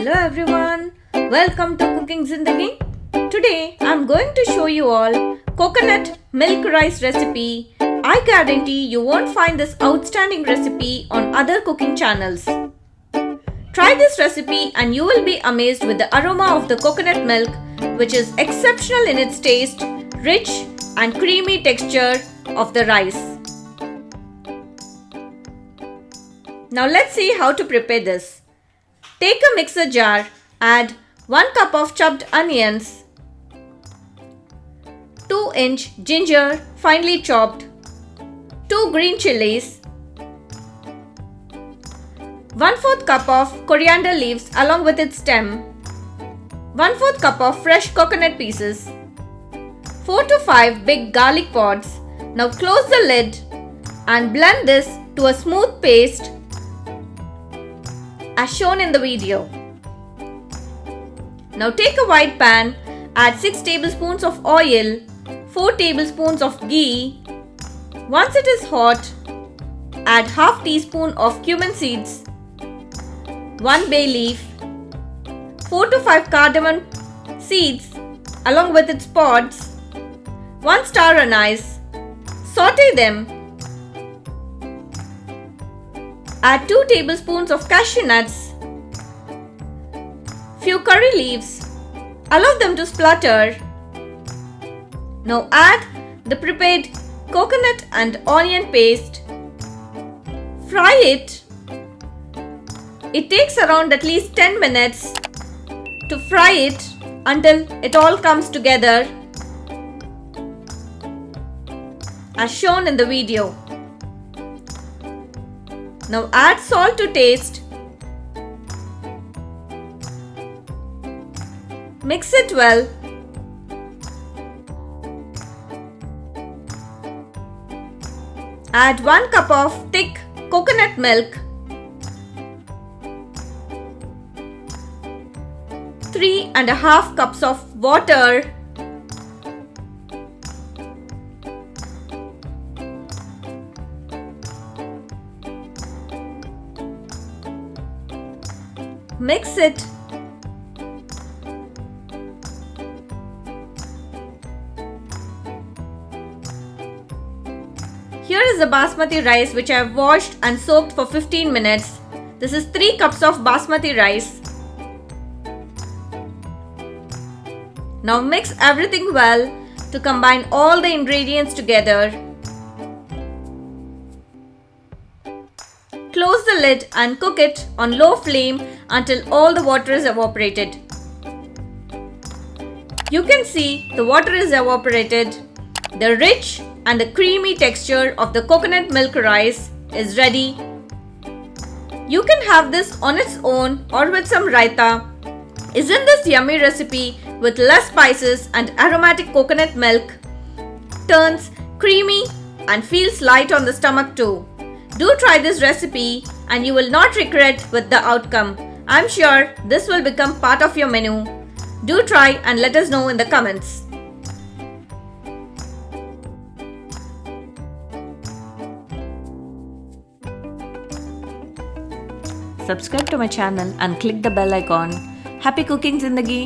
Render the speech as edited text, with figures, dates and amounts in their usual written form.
Hello everyone, welcome to Cooking Zindagi. Today I'm going to show you all coconut milk rice recipe. I guarantee you won't find this outstanding recipe on other cooking channels. Try this recipe and you will be amazed with the aroma of the coconut milk, which is exceptional in its taste, rich and creamy texture of the rice. Now let's see how to prepare this. Take a mixer jar, add 1 cup of chopped onions, 2-inch ginger finely chopped, 2 green chilies, 1/4 cup of coriander leaves along with its stem, 1/4 cup of fresh coconut pieces, 4 to 5 big garlic pods. Now close the lid and blend this to a smooth paste as shown in the video. Now take a wide pan, add 6 tablespoons of oil, 4 tablespoons of ghee. Once it is hot, add half teaspoon of cumin seeds, 1 bay leaf, 4 to 5 cardamom seeds along with its pods, 1 star anise. Saute them. Add 2 tablespoons of cashew nuts, few curry leaves, allow them to splutter. Now add the prepared coconut and onion paste. Fry it. It takes around at least 10 minutes to fry it until it all comes together as shown in the video. Now add salt to taste. Mix it well. Add 1 cup of thick coconut milk, 3.5 cups of water, mix it. Here is the basmati rice which I have washed and soaked for 15 minutes. This is 3 cups of basmati rice. Now mix everything well to combine all the ingredients together. Close the lid and cook it on low flame until all the water is evaporated. You can see the water is evaporated. The rich and the creamy texture of the coconut milk rice is ready. You can have this on its own or with some raita. Isn't this yummy recipe with less spices and aromatic coconut milk turns creamy and feels light on the stomach too. Do try this recipe and you will not regret with the outcome. I'm sure this will become part of your menu. Do try and let us know in the comments. Subscribe to my channel and click the bell icon. Happy cooking Zindagi!